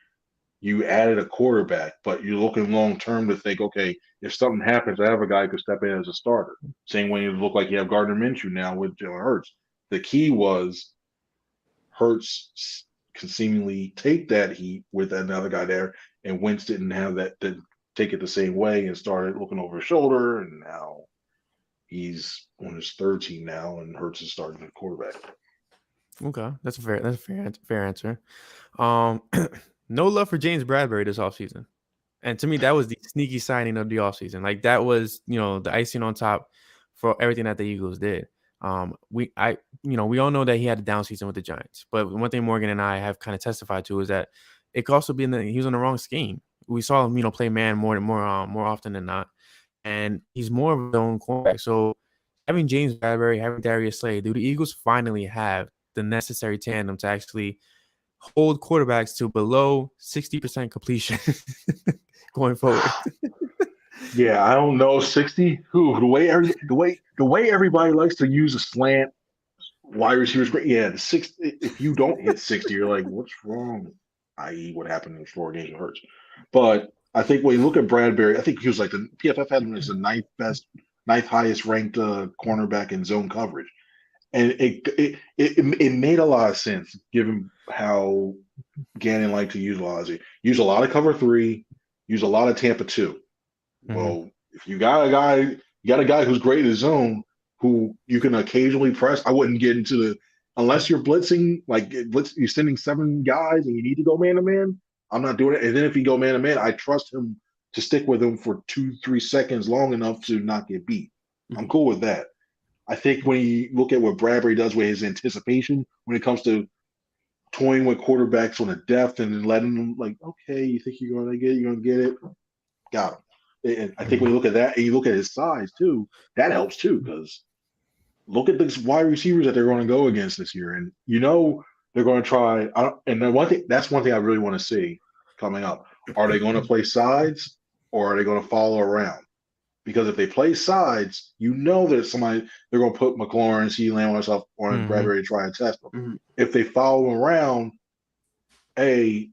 you added a quarterback, but you're looking long term to think, okay, if something happens, I have a guy who could step in as a starter. Same way you look like you have Gardner Minshew now with Jalen Hurts. The key was Hurts can seemingly take that heat with another guy there, and Wentz didn't have that to take it the same way and started looking over his shoulder, and now he's on his third team now, and Hurts is starting at quarterback. Okay, that's a fair answer. No love for James Bradbury this offseason. And to me, that was the sneaky signing of the offseason. Like, that was, the icing on top for everything that the Eagles did. We all know that he had a down season with the Giants. But one thing Morgan and I have kind of testified to is that it could also be he was on the wrong scheme. We saw him, play man more often than not. And he's more of his own quarterback. So having James Bradbury, having Darius Slay, do the Eagles finally have the necessary tandem to actually hold quarterbacks to below 60% completion going forward? Yeah, I don't know. 60. The way everybody likes to use a slant wide receivers. Yeah, the 60. If you don't hit 60, you're like, what's wrong? I.e., what happened in 4 games of Hurts. But I think when you look at Bradbury, I think he was like the PFF had him as the ninth highest ranked cornerback in zone coverage. And it made a lot of sense given how Gannon liked to utilize it. Use a lot of cover 3, use a lot of Tampa 2. Well, if you got a guy who's great in his zone who you can occasionally press, I wouldn't get into unless you're blitzing, you're sending 7 guys and you need to go man to man. I'm not doing it. And then if you go man to man, I trust him to stick with him for 2-3 seconds long enough to not get beat. I'm cool with that. I think when you look at what Bradbury does with his anticipation, when it comes to toying with quarterbacks on a depth and then letting them okay, you think you're going to get it, got him. And I think when you look at that and you look at his size too, that helps too, because look at the wide receivers that they're going to go against this year, and they're going to try. And that's one thing I really want to see coming up. Are they going to play sides or are they going to follow around? Because if they play sides, that they're going to put McLaurin, CeeDee Lamb, myself, or Bradbury to try and test them. If they follow around, Slay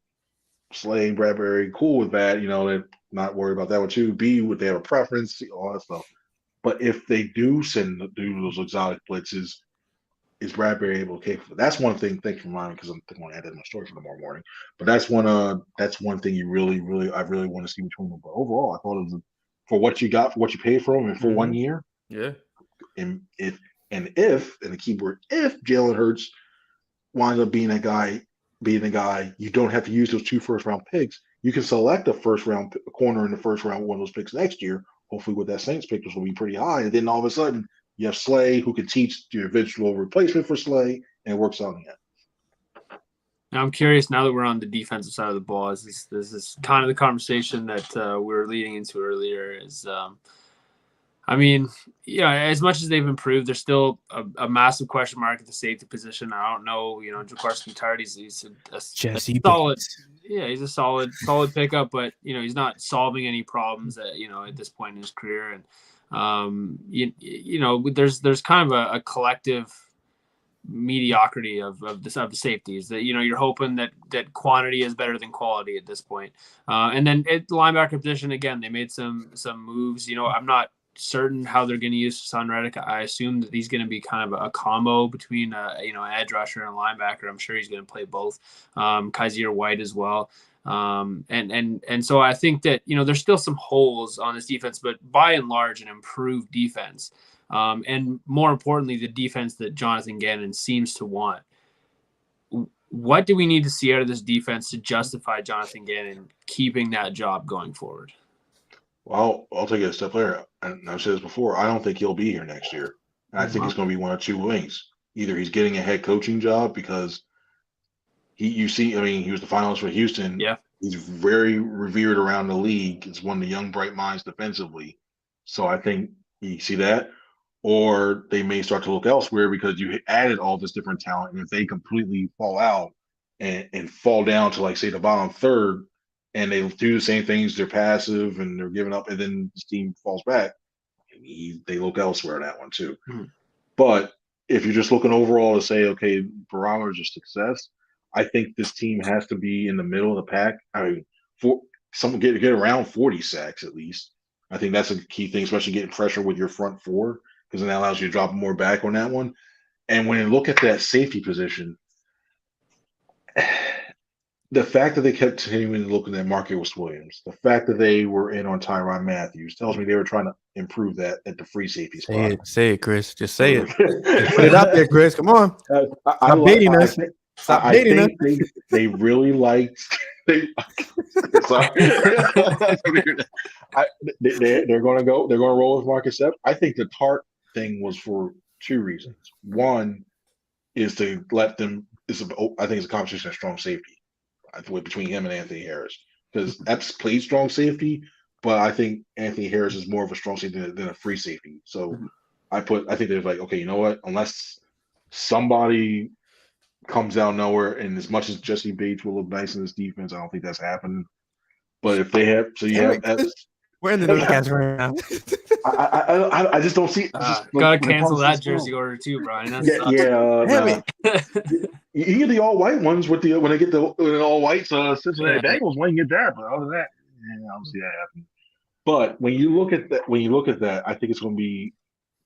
and Bradbury, cool with that. They're not worried about that one too. B, would they have a preference? All that stuff. But if they do do those exotic blitzes, is Bradbury able to capable? That's one thing. Thanks for reminding me because I'm going to add that in my story for tomorrow morning. But that's one thing you really want to see between them. But overall, I thought it was for what you got, for what you paid for him, and for 1 year. Yeah. And if the keyword if Jalen Hurts winds up being the guy, you don't have to use those 2 first-round picks. You can select a first-round corner in the first round, one of those picks next year. Hopefully, with that Saints pick, which will be pretty high. And then all of a sudden, you have Slay, who can teach your eventual replacement for Slay, and it works out in the end. Now, I'm curious, now that we're on the defensive side of the ball, this is kind of the conversation that we were leading into earlier is, I mean, yeah, as much as they've improved, there's still a massive question mark at the safety position. I don't know, Jaquiski Tartt, he's a solid, he's a solid pickup, but, he's not solving any problems at this point in his career. And, there's kind of a collective mediocrity of the safeties that, you're hoping that quantity is better than quality at this point. And then at the linebacker position, again, they made some moves. I'm not certain how they're going to use Hassan Reddick. I assume that he's going to be kind of a combo between an edge rusher and a linebacker. I'm sure he's going to play both. Kaiser White as well. And so I think that there's still some holes on this defense, but by and large an improved defense. And more importantly, the defense that Jonathan Gannon seems to want. What do we need to see out of this defense to justify Jonathan Gannon keeping that job going forward? Well, I'll take it a step further. And I've said this before. I don't think he'll be here next year. And I think it's going to be one of 2 wings. Either he's getting a head coaching job because he was the finalist for Houston. Yeah. He's very revered around the league. He's one of the young, bright minds defensively. So I think you see that. Or they may start to look elsewhere because you added all this different talent. And if they completely fall out and fall down to, like, say, the bottom third, and they do the same things, they're passive and they're giving up, and then the team falls back, they look elsewhere in that one too. Mm-hmm. But if you're just looking overall to say, okay, barometers of success, I think this team has to be in the middle of the pack. I mean, get around 40 sacks at least. I think that's a key thing, especially getting pressure with your front 4, because then that allows you to drop more back on that one. And when you look at that safety position, the fact that they kept continuing looking at Marcus Williams, the fact that they were in on Tyrann Matthews tells me they were trying to improve that at the free safety spot. Say it, Chris. Just say it. Just put it out there, Chris. Come on. Stop baiting us. Stop baiting us. They really liked. Sorry. They're going to go. They're going to roll with Marcus Epps. I think the Tartt thing was for 2 reasons. One is to let them. I think it's a competition of strong safety between him and Anthony Harris, because Epps played strong safety, but I think Anthony Harris is more of a strong safety than a free safety. So I think they're like, okay, you know what? Unless somebody comes out of nowhere, and as much as Jesse Bates will look nice in this defense, I don't think that's happening. But if they have, we're in the newscast right now. I just don't see. Gotta cancel that jersey order too, Brian. You get the all white ones when they get the all white Cincinnati Bengals. When you get that, but other than that, I don't see that happening. But when you look at that, I think it's going to be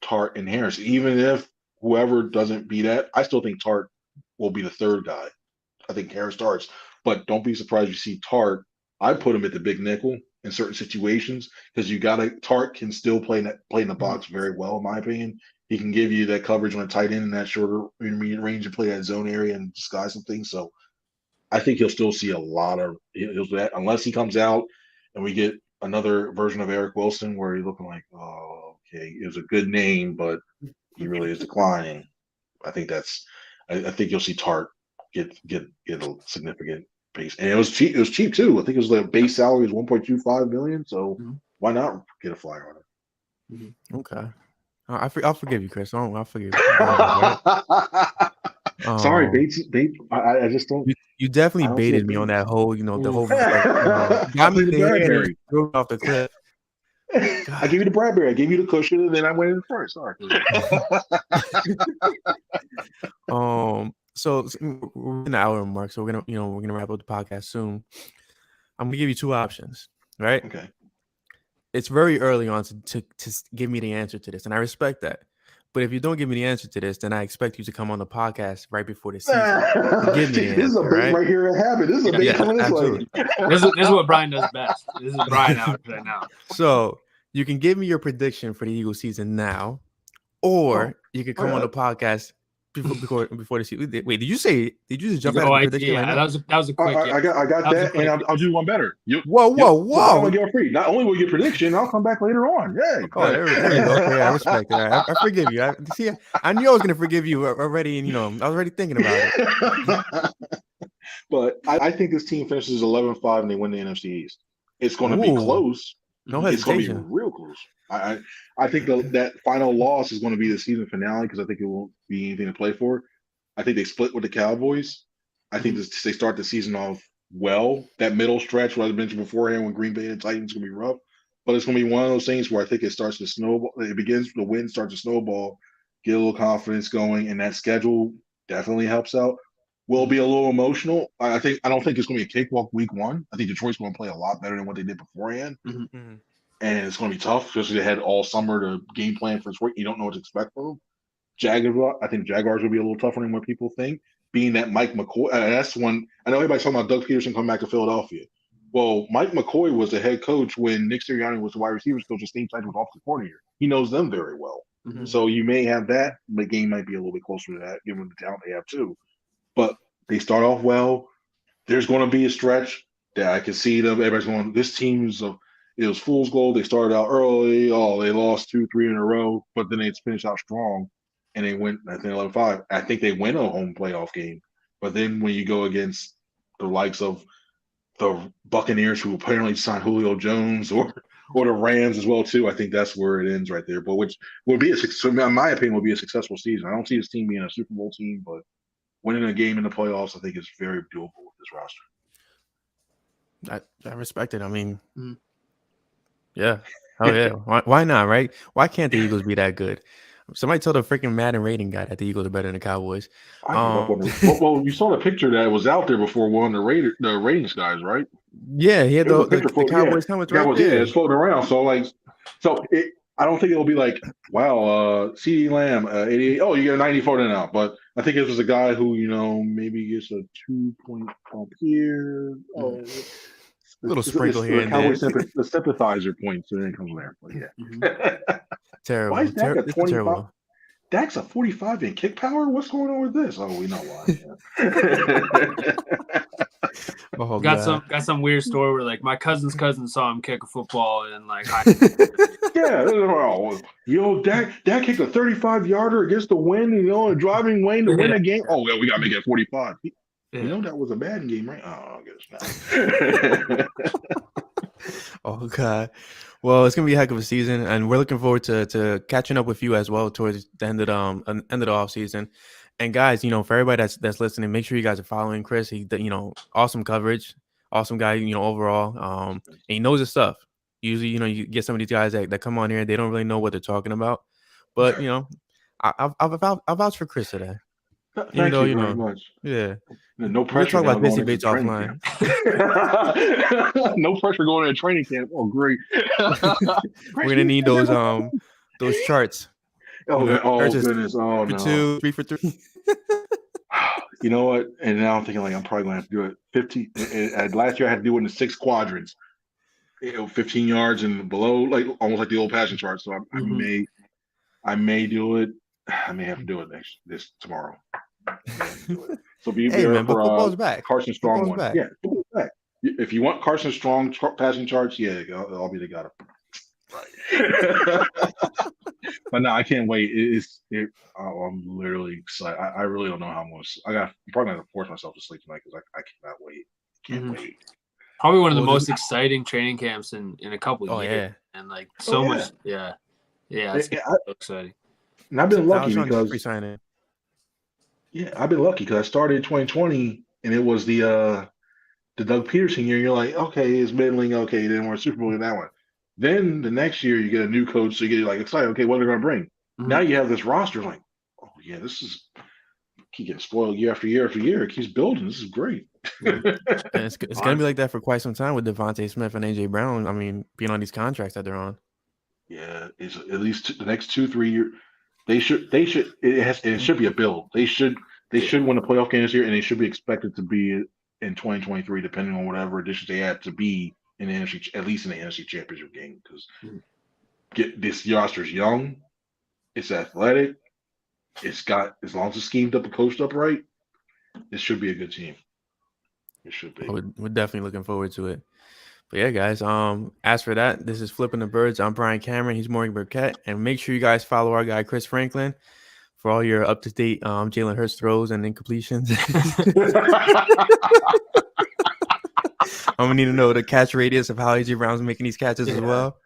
Tartt and Harris. Even if whoever doesn't be that, I still think Tartt will be the 3rd guy. I think Harris starts, but don't be surprised you see Tartt. I put him at the big nickel in certain situations because Tartt can still play in the box very well, in my opinion. He can give you that coverage on a tight end in that shorter intermediate range and play that zone area and disguise some things. So I think he'll still see a lot of that unless he comes out and we get another version of Eric Wilson where he's looking like, oh, okay, it was a good name, but he really is declining. I think you'll see Tartt get a significant base, and it was cheap. It was cheap too. I think it was the base salary was $1.25 million. So why not get a flyer on it? Mm-hmm. Okay. I'll forgive you, Chris. I'll forgive you. Sorry, Bates. I just don't. You definitely baited me on that whole, the whole. Got me there and threw off the cliff. I gave you the Bradbury. I gave you the cushion, and then I went in first. Sorry. So we're in the hour mark, so we're gonna wrap up the podcast soon. I'm gonna give you 2 options, right? Okay. It's very early on to give me the answer to this, and I respect that. But if you don't give me the answer to this, then I expect you to come on the podcast right before the season. Give me the answer, this is a bait right here to have it. This is a bait coming this way. This is what Bryan does best. This is Bryan out right now. So you can give me your prediction for the Eagles season now, or you can come on the podcast before the season. Wait, did you just jump out of the prediction? Yeah, that was a quick. I got that, and I'll do one better. Whoa! I'm gonna get free. Not only will you get prediction, I'll come back later on. Yeah. Oh, there you go. Okay, I respect it. I forgive you. I knew I was gonna forgive you already, and I was already thinking about it. But I think this team finishes 11-5 and they win the NFC East. It's going to be close. No hesitation. It's going to be real close. I think that final loss is going to be the season finale because I think it won't be anything to play for. I think they split with the Cowboys. I think they start the season off well. That middle stretch, what I mentioned beforehand, when Green Bay and Titans, is going to be rough. But it's going to be one of those things where I think it starts to snowball. The wind starts to snowball, get a little confidence going, and that schedule definitely helps out. Will be a little emotional. I don't think it's going to be a cakewalk week one. I think Detroit's going to play a lot better than what they did beforehand. And it's going to be tough, especially they had all summer to game plan for this week. You don't know what to expect from them. I think Jaguars will be a little tougher than what people think, being that Mike McCoy. That's one. I know everybody's talking about Doug Peterson coming back to Philadelphia. Well, Mike McCoy was the head coach when Nick Sirianni was the wide receivers coach and Steve Sanchez was offensive coordinator. He knows them very well. So you may have that. The game might be a little bit closer to that, given the talent they have too. But they start off well. There's going to be a stretch that I can see them. Everybody's going, this team's it was fool's gold. They started out early. They lost 2-3 in a row, but then they finished out strong, and they went, I think, 11-5. I think they win a home playoff game. But then when you go against the likes of the Buccaneers, who apparently signed Julio Jones, or the Rams as well, too, I think that's where it ends right there. But which would be, in my opinion, would be a successful season. I don't see this team being a Super Bowl team, but winning a game in the playoffs, I think, is very doable with this roster. I respect it. I mean, yeah. Oh, yeah. Why not, right? Why can't the Eagles be that good? Somebody told a freaking Madden rating guy that the Eagles are better than the Cowboys. Well, you saw the picture that was out there before one of the ratings guys, right? Yeah, he had the Cowboys helmets right there. Yeah, it's floating around. I don't think it'll be like, wow, CeeDee Lamb, 88. Oh, you get a 94 now. But I think it was a guy who, maybe gets a 2-point bump here. Little sprinkle here and there. The sympathizer points, and then it comes there. But yeah. Terrible. Why is Dak a 25? Dak's a 45 in kick power? What's going on with this? Oh, we know why. Got some weird story where like my cousin's cousin saw him kick a football and like Dak kicked a 35-yarder against the wind, a driving lane to win a game. Oh, yeah, we gotta make it 45. That was a bad game, right? Oh, I guess not. Oh God. Well, it's gonna be a heck of a season, and we're looking forward to catching up with you as well towards the end of the off season. And guys, for everybody that's listening, make sure you guys are following Chris. He, awesome coverage, awesome guy, overall. And he knows his stuff. Usually, you get some of these guys that come on here, they don't really know what they're talking about. But I'll vouch for Chris today. Thank you very much. Yeah. No pressure. We'll talk about Busy Bates offline. No pressure going to training camp. Oh, great. We're gonna need those charts. Oh goodness. Oh no. 2, 3 for 3. You know what? And now I'm thinking like I'm probably gonna have to do it 50. Last year I had to do it in 6 quadrants. 15 yards and below, like almost like the old passing chart. So I may do it. I may have to do it tomorrow. So be there for football's back. Carson Strong football's one. Back. Yeah, football's back. If you want Carson Strong passing charts, yeah, I'll be the guy. Right. But no, I can't wait. I'm literally excited. I really don't know how much. I'm probably going to force myself to sleep tonight because I cannot wait. Can't wait. Probably one of the most exciting training camps in a couple of years. Yeah. And like much. Yeah. Yeah. It's so exciting. And I've been lucky because I've been lucky because I started in 2020 and it was the Doug Peterson year. You're like, okay, it's middling. Okay, you didn't want a Super Bowl in that one. Then the next year you get a new coach, so you get like excited. Okay, what are they going to bring? Now you have this roster. Like, oh yeah, this is keep getting spoiled year after year after year. It keeps building. This is great. And it's going to be like that for quite some time with Devonta Smith and AJ Brown. I mean, being on these contracts that they're on. Yeah, it's at least the next 2-3 years. They should. It should be a build. They should win a playoff game this year, and they should be expected to be in 2023, depending on whatever additions they add to be in the NFC, at least in the NFC Championship game. Because this roster's young, it's athletic, it's got, as long as it's schemed up and coached up right, it should be a good team. It should be. We're definitely looking forward to it. But yeah, guys, as for that, this is Flipping the Birds. I'm Brian Cameron. He's Morgan Burkett. And make sure you guys follow our guy, Chris Franklin, for all your up-to-date Jalen Hurts throws and incompletions. I'm going to need to know the catch radius of how AJ Brown's making these catches as well.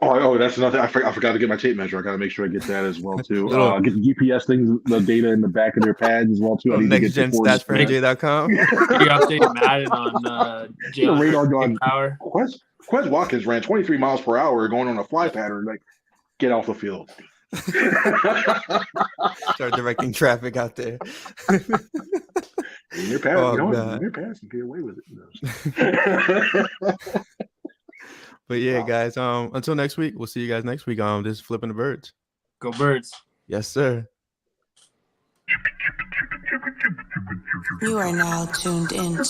Oh, that's another thing. I forgot to get my tape measure. I got to make sure I get that as well, too. Get the GPS things, the data in the back of their pads as well, too. Next Gen Stats for NJ.com. You updated Madden on the radar gun power. Quez Watkins ran 23 miles per hour going on a fly pattern. Like, get off the field. Start directing traffic out there. You're passing, get away with it. But yeah, guys, until next week, we'll see you guys next week. This is Flipping the Birds. Go Birds. Yes, sir. You are now tuned in